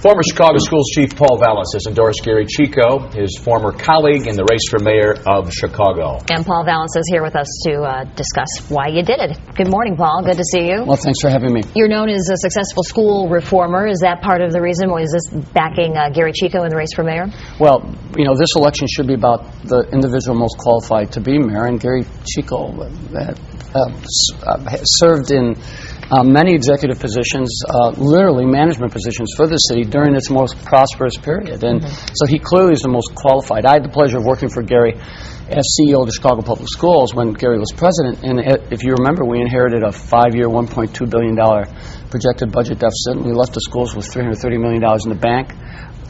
Former Chicago Schools Chief Paul Vallas has endorsed Gery Chico, his former colleague in the race for mayor of Chicago. And Paul Vallas is here with us to discuss why you did it. Good morning, Paul. Good to see you. Well, thanks for having me. You're known as a successful school reformer. Is that part of the reason? Is this backing Gery Chico in the race for mayor? Well, you know, this election should be about the individual most qualified to be mayor, and Gery Chico served in many executive positions, literally management positions for the city during its most prosperous period. And so he clearly is the most qualified. I had the pleasure of working for Gery as CEO of the Chicago Public Schools when Gery was president. And if you remember, we inherited a 5-year, $1.2 billion projected budget deficit, and we left the schools with $330 million in the bank.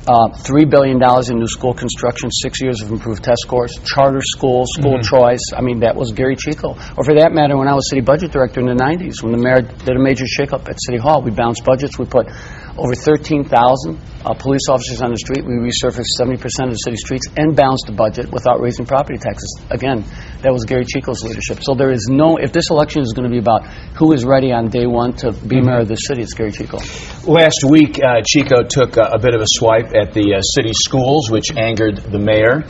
$3 billion in new school construction, 6 years of improved test scores, charter schools, school choice. I mean, that was Gery Chico. Or for that matter, when I was city budget director in the 90s, when the mayor did a major shakeup at City Hall, we bounced budgets. We put over 13,000 police officers on the street. We resurfaced 70% of the city streets and balanced the budget without raising property taxes. Again, that was Gery Chico's leadership. So there is no, if this election is going to be about who is ready on day one to be mayor of the city, it's Gery Chico. Last week, Chico took a bit of a swipe at the city schools, which angered the mayor.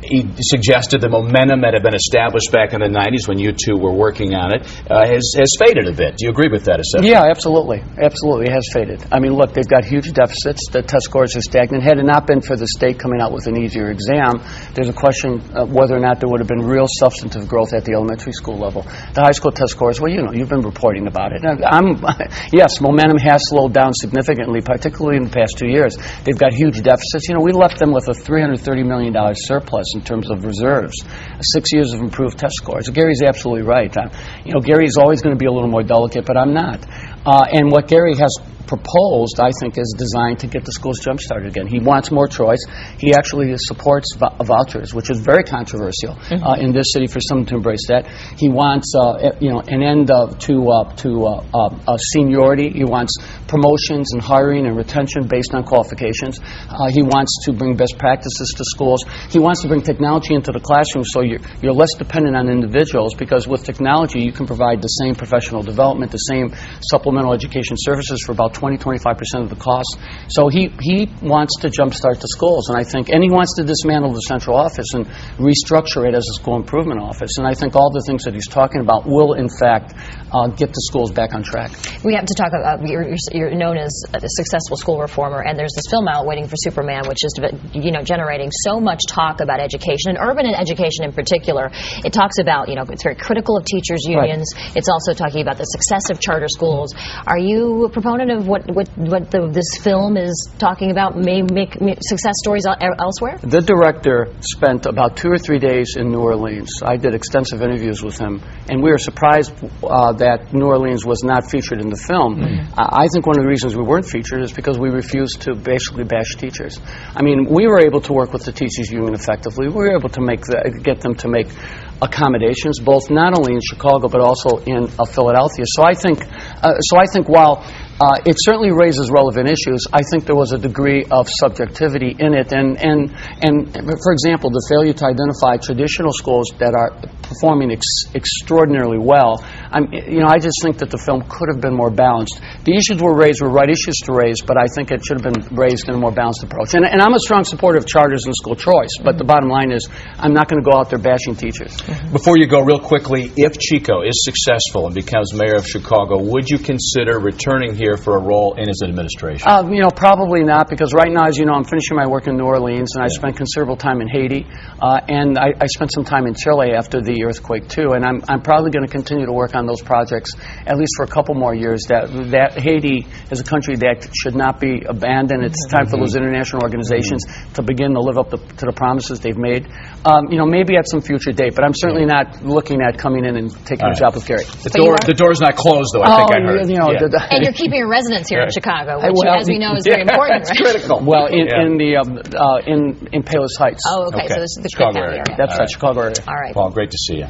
He suggested the momentum that had been established back in the 90s when you two were working on it has faded a bit. Do you agree with that assessment? Yeah, absolutely. Absolutely, it has faded. I mean, look, they've got huge deficits. The test scores are stagnant. Had it not been for the state coming out with an easier exam, there's a question of whether or not there would have been real substantive growth at the elementary school level. The high school test scores, well, you know, you've been reporting about it. Yes, momentum has slowed down significantly, particularly in the past 2 years. They've got huge deficits. You know, we left them with a $330 million surplus in terms of reserves, 6 years of improved test scores. Gary's absolutely right. You know, Gary's always going to be a little more delicate, but I'm not. And what Gery has proposed, I think, is designed to get the schools jump-started again. He wants more choice. He actually supports vouchers, which is very controversial in this city for someone to embrace that. He wants, you know, an end to seniority. He wants promotions and hiring and retention based on qualifications. He wants to bring best practices to schools. He wants to bring technology into the classroom so you're less dependent on individuals, because with technology you can provide the same professional development, the same supplemental education services for about 20-25% of the cost. So he wants to jumpstart the schools, and I think, and he wants to dismantle the central office and restructure it as a school improvement office. And I think all the things that he's talking about will, in fact, get the schools back on track. We have to talk about, you're known as a successful school reformer, and there's this film out, Waiting for Superman, which is, you know, generating so much talk about education, and urban education in particular. It talks about, you know, it's very critical of teachers' unions. Right. It's also talking about the success of charter schools. Are you a proponent of what this film is talking about, may make success stories elsewhere? The director spent about 2 or 3 days in New Orleans. I did extensive interviews with him, and we were surprised that New Orleans was not featured in the film. I think one of the reasons we weren't featured is because we refused to basically bash teachers. I mean, we were able to work with the teachers union effectively. We were able to get them to make accommodations, both not only in Chicago but also in Philadelphia. So I think while it certainly raises relevant issues, I think there was a degree of subjectivity in it, and for example, the failure to identify traditional schools that are performing extraordinarily well. You know, I just think that the film could have been more balanced. The issues were raised were right issues to raise, but I think it should have been raised in a more balanced approach. And I'm a strong supporter of charters and school choice, but the bottom line is I'm not going to go out there bashing teachers. Before you go, real quickly, if Chico is successful and becomes mayor of Chicago, would you consider returning here for a role in his administration? You know, probably not, because right now, as you know, I'm finishing my work in New Orleans, and I spent considerable time in Haiti, and I spent some time in Chile after the earthquake too, and I'm probably going to continue to work on those projects at least for a couple more years. That Haiti is a country that should not be abandoned. It's time for those international organizations to begin to live up to the promises they've made. You know, maybe at some future date, but I'm certainly not looking at coming in and taking a job with Gery. The door's not closed, though. I think I heard. You know, and you're keeping your residence here in Chicago, which, as we know, is very important. It's critical. Well, in Palos Heights. Oh, okay. So this is the Chicago area. area. That's right, Chicago area. All right. Paul, great to see you.